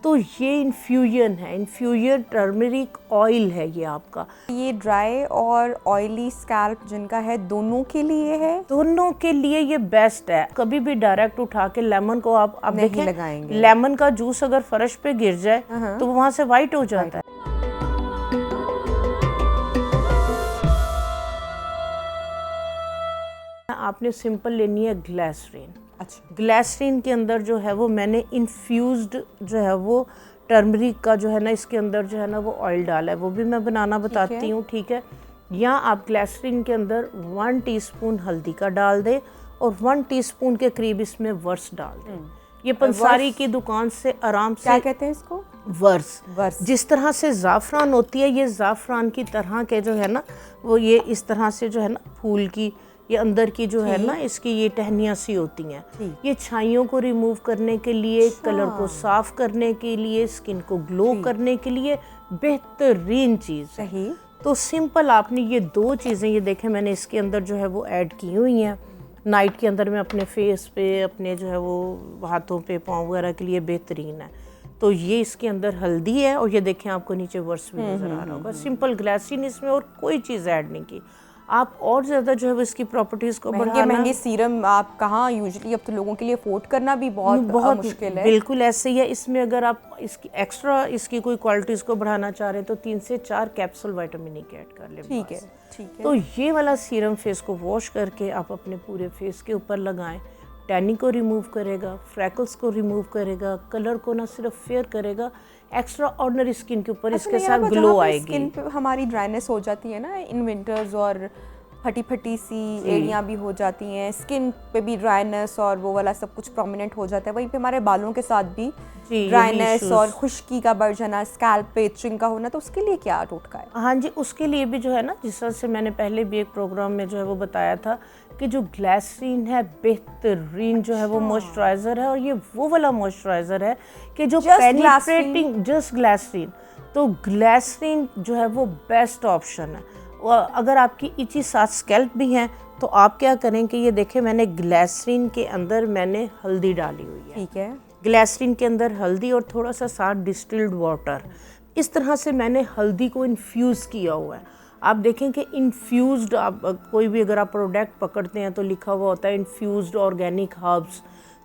तो ये infusion turmeric oil है ये आपका। ये ड्राई और ऑयली स्कैल्प जिनका है दोनों के लिए है? दोनों के लिए ये बेस्ट है। कभी भी डायरेक्ट उठा के लेमन को आप नहीं देखें, लगाएंगे। लेमन का जूस अगर फर्श पे गिर जाए तो वहां से वाइट हो जाता है। आपने सिंपल लेनी है ग्लिसरीन। अच्छा, ग्लिसरीन के अंदर जो है वो मैंने इन्फ्यूज्ड जो है वो टर्मरिक का जो है ना इसके अंदर जो है ना वो ऑयल डाला है, वो भी मैं बनाना बताती हूँ, ठीक है। या आप ग्लिसरीन के अंदर 1 टीस्पून हल्दी का डाल दें और 1 टीस्पून के करीब इसमें वर्स डाल दें। ये पंसारी की दुकान से आराम से, क्या कहते हैं इसको? वर्स। जिस तरह से ज़ाफ़रान होती है, ये ज़ाफ़रान की तरह के जो है ना वो ये इस तरह से जो है ना फूल की ये अंदर की जो है ना इसकी ये टहनियाँ सी होती हैं। ये छाइयों को रिमूव करने के लिए, कलर को साफ करने के लिए, स्किन को ग्लो करने के लिए बेहतरीन चीज़ है। तो सिंपल आपने ये 2 चीज़ें, ये देखें मैंने इसके अंदर जो है वो ऐड की हुई हैं। नाइट के अंदर मैं अपने फेस पे, अपने जो है वो हाथों पे, पाँव वगैरह के लिए बेहतरीन है। तो ये इसके अंदर हल्दी है और ये देखें आपको नीचे वर्स भी नज़र आ रहा होगा। सिंपल ग्लिसरीन इसमें और कोई चीज़ ऐड नहीं की। आप और ज़्यादा जो है इसकी प्रॉपर्टीज़ को बढ़ाना, महंगे सीरम आप कहाँ यूजुअली, अब तो लोगों के लिए अफोर्ड करना भी बहुत मुश्किल है। बिल्कुल ऐसे ही है। इसमें अगर आप इसकी एक्स्ट्रा इसकी कोई क्वालिटीज़ को बढ़ाना चाह रहे हैं तो 3 से 4 कैप्सूल विटामिन ई के ऐड कर लें। ठीक है। तो ये वाला सीरम फेस को वॉश करके आप अपने पूरे फेस के ऊपर लगाएं। टैनिंग को रिमूव करेगा, फ्रैकल्स को रिमूव करेगा, कलर को ना सिर्फ फेयर करेगा, एक्स्ट्रा ऑर्डिनरी स्किन के ऊपर इसके साथ ग्लो आएगी। स्किन पे हमारी ड्राइनेस हो जाती है ना इन विंटर्स, और फटी सी एड़ियाँ भी हो जाती हैं, स्किन पे भी ड्राइनेस और वो वाला सब कुछ प्रोमिनेंट हो जाता है। वहीं पे हमारे बालों के साथ भी ड्राइनेस और खुश्की का बढ़ जाना, स्कैल्प पे इचिंग का होना, तो उसके लिए क्या टोटका है? हाँ जी, उसके लिए भी जो है ना, जिस तरह से मैंने पहले भी एक प्रोग्राम में जो है वो बताया था कि जो ग्लिसरीन है बेहतरीन जो है वो मॉइस्चराइज़र है। और ये वो वाला मॉइस्चराइज़र है कि जो पेनिट्रेटिंग, जस्ट ग्लिसरीन। तो ग्लिसरीन जो है वो बेस्ट ऑप्शन है। अगर आपकी इची साथ स्कैल्प भी हैं तो आप क्या करें कि ये देखें मैंने ग्लिसरीन के अंदर मैंने हल्दी डाली हुई है। ठीक है। ग्लिसरीन के अंदर हल्दी और थोड़ा सा साथ डिस्टिल्ड वाटर, इस तरह से मैंने हल्दी को इन्फ्यूज़ किया हुआ है। आप देखें कि इन्फ्यूज़्ड, आप कोई भी अगर आप प्रोडक्ट पकड़ते हैं तो लिखा हुआ होता है इन्फ्यूज़्ड ऑर्गेनिक हर्ब्स।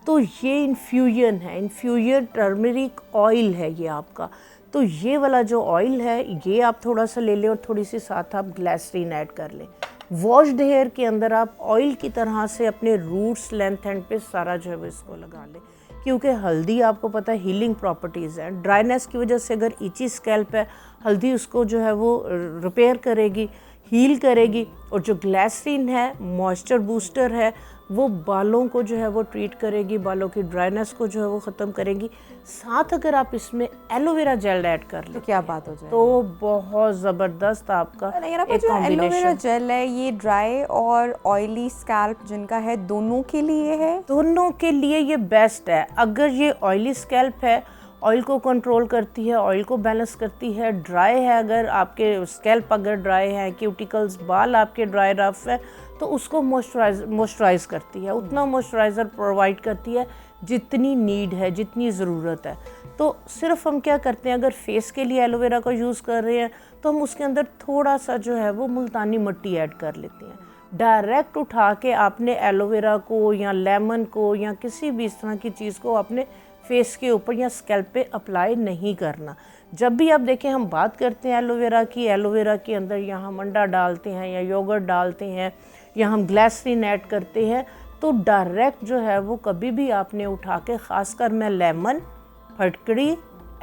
तो ये इन्फ्यूजन टर्मरिक ऑयल है ये आपका। तो ये वाला जो ऑयल है ये आप थोड़ा सा ले लें और थोड़ी सी साथ आप ग्लिसरीन ऐड कर लें। वॉश्ड हेयर के अंदर आप ऑयल की तरह से अपने रूट्स, लेंथ एंड पे सारा जो है वो इसको लगा लें, क्योंकि हल्दी आपको पता है हीलिंग प्रॉपर्टीज़ हैं। ड्राइनेस की वजह से अगर इची स्कैल्प है, हल्दी उसको जो है वो रिपेयर करेगी, हील करेगी। और जो ग्लिसरीन है मॉइस्चर बूस्टर है, वो बालों को जो है वो ट्रीट करेगी, बालों की ड्राइनेस को जो है वो ख़त्म करेगी। साथ अगर आप इसमें एलोवेरा जेल ऐड कर लें तो क्या बात हो जाए, तो बहुत ज़बरदस्त आपका एक जो एलोवेरा जेल है ये ड्राई और ऑयली स्कैल्प जिनका है दोनों के लिए है? दोनों के लिए ये बेस्ट है। अगर ये ऑयली स्कैल्प है, ऑयल को कंट्रोल करती है, ऑयल को बैलेंस करती है। ड्राई है, अगर आपके स्कैल्प अगर ड्राई है, क्यूटिकल्स, बाल आपके ड्राई रफ है, तो उसको मॉइस्चराइज करती है, उतना मॉइस्चराइज़र प्रोवाइड करती है जितनी नीड है, जितनी ज़रूरत है। तो सिर्फ हम क्या करते हैं, अगर फेस के लिए एलोवेरा का यूज़ कर रहे हैं तो हम उसके अंदर थोड़ा सा जो है वो मुल्तानी मिट्टी ऐड कर लेते हैं। डायरेक्ट उठा के आपने एलोवेरा को या लेमन को या किसी भी इस तरह की चीज़ को आपने फेस के ऊपर या स्कैल्प पे अप्लाई नहीं करना। जब भी आप देखें हम बात करते हैं एलोवेरा की, एलोवेरा के अंदर या हम अंडा डालते हैं या योगर्ट डालते हैं या हम ग्लिसरीन ऐड करते हैं, तो डायरेक्ट जो है वो कभी भी आपने उठा के, ख़ासकर मैं लेमन, फटकड़ी,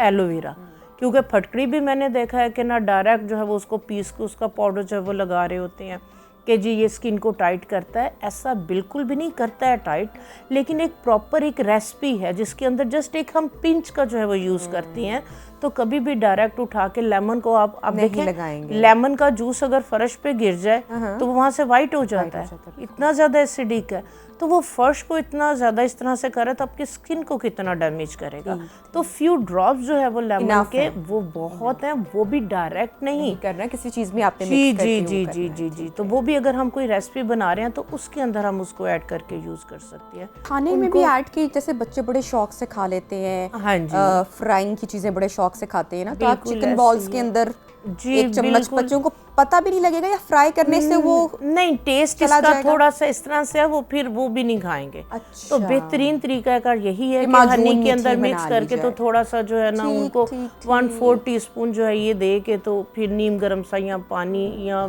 एलोवेरा, क्योंकि फटकड़ी भी मैंने देखा है कि ना डायरेक्ट जो है वो उसको पीस के उसका पाउडर जो है वो लगा रहे होते हैं कि जी ये स्किन को टाइट करता है। ऐसा बिल्कुल भी नहीं करता है टाइट, लेकिन एक प्रॉपर एक रेसिपी है जिसके अंदर जस्ट एक हम पिंच का जो है वो यूज़ करते हैं। तो कभी भी डायरेक्ट उठा के लेमन को आप नहीं देखें, लगाएंगे। लेमन का जूस अगर फर्श पे गिर जाए तो वो वहाँ से वाइट हो जाता है, इतना ज़्यादा एसिडिक है। तो वो फर्श को इतना ज़्यादा इस तरह से करे तो आपकी स्किन को कितना डैमेज करेगा। तो फ्यू ड्रॉप्स जो है वो लेमन के वो बहुत हैं, वो भी डायरेक्ट नहीं करना, किसी चीज़ में आपने जी मिक्स जी करके जी वो जी करना जी है। जी। तो वो भी अगर हम कोई रेसिपी बना रहे हैं तो उसके अंदर हम उसको ऐड करके यूज़ कर सकते हैं। खाने में भी ऐड की, जैसे बच्चे बड़े शौक से खा लेते हैं, हाँ जी, फ्राइंग की चीज़ें बड़े शौक से खाते हैं ना, तो आप बिल्कुल चिकन ऐसे बॉल्स ही के है। अंदर जी, एक चम्मच बिल्कुल। बच्चों को पता भी नहीं लगेगा, या फ्राई करने से वो नहीं, टेस्ट चला इसका जाएगा? थोड़ा सा इस तरह से है, वो फिर वो भी नहीं खाएंगे। अच्छा। तो बेहतरीन तरीका का यही है कि कि माजून हनी के मीठी अंदर बना मिक्स ली करके तो जाए। थोड़ा सा जो है ना ठीक, उनको ठीक, 1/4 टीस्पून जो है ये दे के तो फिर नीम गर्म सा या पानी या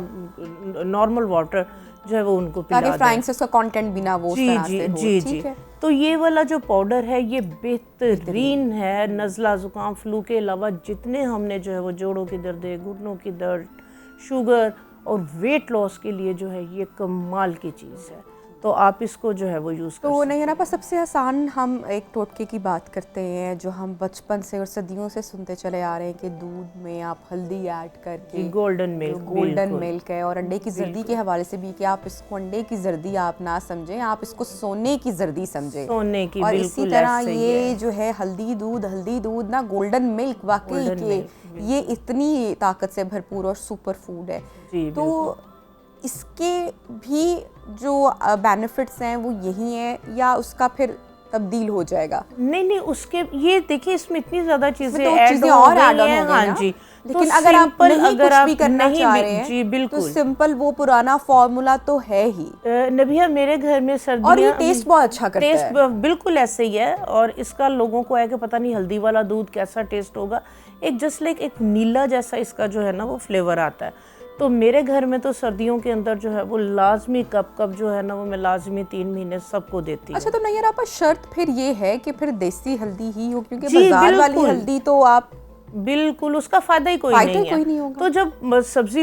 नॉर्मल वाटर जो है वो उनको पिला ताकि दें। फ्राइंग से उसका कंटेंट भी ना वो उस जी तरह जी से हो। जी ठीक जी। है। तो ये वाला जो पाउडर है ये बेहतरीन है, नज़ला ज़ुकाम फ्लू के अलावा जितने हमने जो है वो जोड़ों की दर्द, घुटनों की दर्द, शुगर और वेट लॉस के लिए जो है ये कमाल की चीज़ है। तो आप इसको जो है वो यूज़ कर तो सकते नहीं ना, बस सबसे आसान हम एक टोटके की बात करते हैं जो हम बचपन से और सदियों से सुनते चले आ रहे हैं कि दूध में आप हल्दी ऐड करके, हैं। गोल्डन मिल्क, गोल्डन मिल्क है, और अंडे की जर्दी के हवाले से भी कि आप इसको अंडे की जर्दी आप ना समझें, आप इसको सोने की जर्दी समझें। सोने की, और इसी बिल्कुल तरह ऐसे ही ये है। जो है हल्दी दूध ना, गोल्डन मिल्क वाकई Golden के milk, ये इतनी ताकत से भरपूर और सुपर फूड है। जी, तो इसके भी जो बेनिफिट्स हैं वो यही हैं, या उसका फिर तब्दील हो जाएगा? नहीं नहीं, उसके ये देखिए इसमें इतनी ज्यादा चीजें तो ऐड चीजें हो और गई ऐड ऑन हैं। हो गई हाँ ना? जी। लेकिन तो अगर आप सिंपल, नहीं अगर कुछ आप भी करना नहीं चाह भी- रहे हैं जी तो बिल्कुल। सिंपल वो पुराना फॉर्मूला तो है ही, नबिया मेरे घर में सर्दियाँ और ये टेस्ट बहुत अच्छा करता टेस्ट है। बिल्कुल ऐसे ही है। और इसका लोगों को है कि पता नहीं हल्दी वाला दूध कैसा टेस्ट होगा, एक जस्ट लाइक एक नीला जैसा इसका जो है ना वो फ्लेवर आता है। तो मेरे घर में तो सर्दियों के अंदर जो है वो लाजमी कप जो है ना वो मैं लाजमी 3 महीने सबको देती हूँ। अच्छा, तो नहीं यार, आप शर्त फिर ये है कि फिर देसी हल्दी ही हो, क्योंकि जी, बाजार वाली बिल्कुल। हल्दी तो आप बिल्कुल उसका फायदा ही कोई फायदा नहीं ही है। कोई नहीं होगा। तो जब सब्जी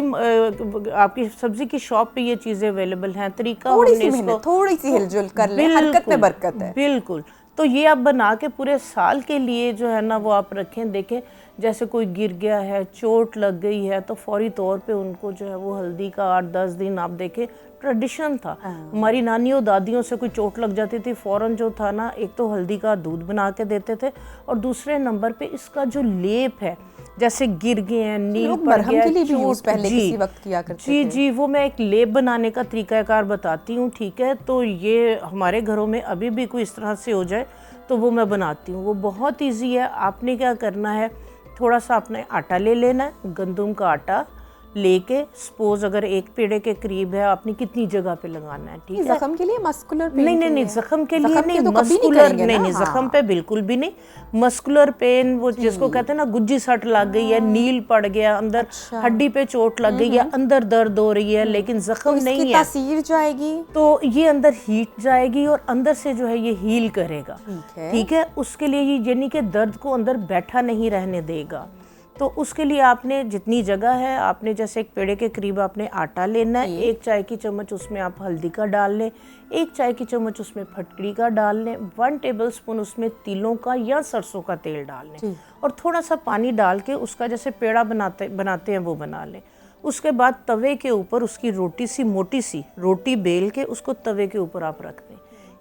आपकी सब्जी की शॉप पे ये चीजें अवेलेबल हैं, तरीका थोड़ी हमने सी इसको मेहनत, थोड़ी सी हिलजुल कर ले, हरकत में बरकत है। बिल्कुल। तो ये आप बना के पूरे साल के लिए जो है ना वो आप रखें। देखें जैसे कोई गिर गया है, चोट लग गई है, तो फौरी तौर पे उनको जो है वो हल्दी का 8-10 दिन आप देखें, ट्रेडिशन था हमारी नानियों दादियों से, कोई चोट लग जाती थी फौरन जो था ना, एक तो हल्दी का दूध बना के देते थे, और दूसरे नंबर पे इसका जो लेप है, जैसे गिर गए हैं, नील लोग पड़ मरहम गया, के लिए भी यूज चोट, पहले जी किसी वक्त किया करते जी थे। जी, वो मैं एक लेप बनाने का तरीकाकार बताती हूँ। ठीक है, तो ये हमारे घरों में अभी भी कोई इस तरह से हो जाए तो वो मैं बनाती हूँ। वो बहुत इजी है। आपने क्या करना है, थोड़ा सा अपने आटा ले लेना है, गंदम का आटा लेके, सपोज अगर एक पेड़े के करीब है, आपने कितनी जगह पे लगाना है। ठीक है, जख्म के लिए, मस्कुलर पेन नहीं के नहीं नहीं, लिए? जख्म के लिए जख्म नहीं, तो कभी नहीं मस्कुलर करेंगे नहीं ना, नहीं, हाँ। जख्म पे बिल्कुल भी नहीं। मस्कुलर पेन वो जिसको कहते हैं ना, गुज्जी सट लग गई है, नील पड़ गया अंदर, अच्छा। हड्डी पे चोट लग गई है, अंदर दर्द हो रही है लेकिन तो जख्म इसकी नहीं है, तासीर जाएगी, तो ये अंदर हीट जाएगी और अंदर से जो है ये हील करेगा। ठीक है, उसके लिए ये यानी कि दर्द को अंदर बैठा नहीं रहने देगा। तो उसके लिए आपने जितनी जगह है, आपने जैसे एक पेड़े के करीब आपने आटा लेना है, 1 चाय की चम्मच उसमें आप हल्दी का डाल लें, 1 चाय की चम्मच उसमें फटकड़ी का डाल लें, 1 टेबलस्पून उसमें तिलों का या सरसों का तेल डाल लें, और थोड़ा सा पानी डाल के उसका जैसे पेड़ा बनाते हैं वो बना लें। उसके बाद तवे के ऊपर उसकी मोटी सी रोटी बेल के उसको तवे के ऊपर आप रख दें।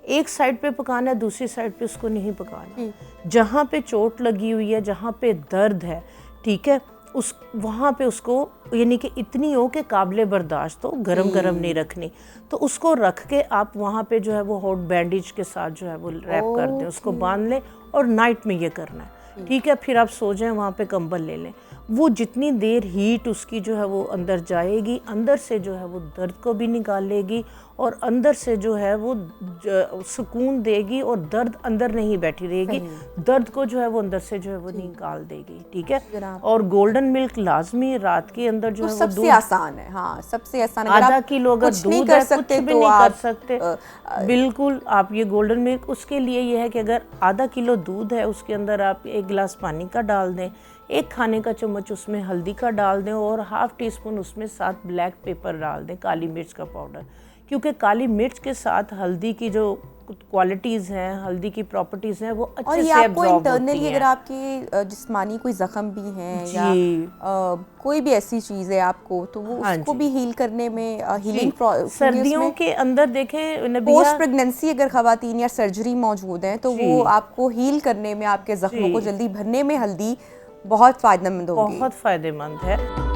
एक साइड पे पकाना है, दूसरी साइड पे उसको नहीं पकाना। जहाँ पे चोट लगी हुई है, जहाँ पे दर्द है, ठीक है, उस वहाँ पे उसको यानी कि इतनी हो कि काबिले बर्दाश्त हो, गरम गरम नहीं रखनी, तो उसको रख के आप वहाँ पे जो है वो हॉट बैंडेज के साथ जो है वो रैप कर दें, उसको बांध लें, और नाइट में ये करना है। ठीक है, फिर आप सो जाएं, वहाँ पे कंबल ले लें। वो जितनी देर हीट उसकी जो है वो अंदर जाएगी, अंदर से जो है वो दर्द को भी निकालेगी, और अंदर से जो है वो सुकून देगी, और दर्द अंदर नहीं बैठी रहेगी, दर्द को जो है वो अंदर से जो है वो निकाल देगी। ठीक है, और गोल्डन मिल्क लाजमी रात के अंदर जो तो है वो सबसे आसान है। हाँ, सबसे आसान। आधा किलो अगर दूध नहीं कर सकते कुछ भी तो नहीं आप कर सकते, बिल्कुल आप ये गोल्डन मिल्क, उसके लिए ये है कि अगर आधा किलो दूध है उसके अंदर आप 1 गिलास पानी का डाल दें, 1 खाने का चम्मच उसमें हल्दी का डाल दें, और ½ टीस्पून उसमें साथ ब्लैक पेपर डाल दें, काली मिर्च का पाउडर, क्योंकि काली मिर्च के साथ हल्दी की जो क्वालिटीज़ हैं, हल्दी की प्रॉपर्टीज़ हैं, वो और अच्छे ये से आपको एब्जॉर्ब होती इंटरनली हैं। अगर आपके जिस्मानी कोई ज़ख्म भी हैं या जी कोई भी ऐसी चीज़ है आपको, तो वो हाँ उसको जी भी हील करने में जी। हीलिंग क्योंकि सर्दियों उसमें के अंदर देखें नबिया पोस्ट प्रेगनेंसी अगर ख़वातीन या सर्जरी मौजूद हैं तो जी वो आपको हील करने में, आपके ज़ख्मों को जी जल्दी भरने में हल्दी बहुत फ़ायदेमंद होगी। बहुत फ़ायदेमंद है।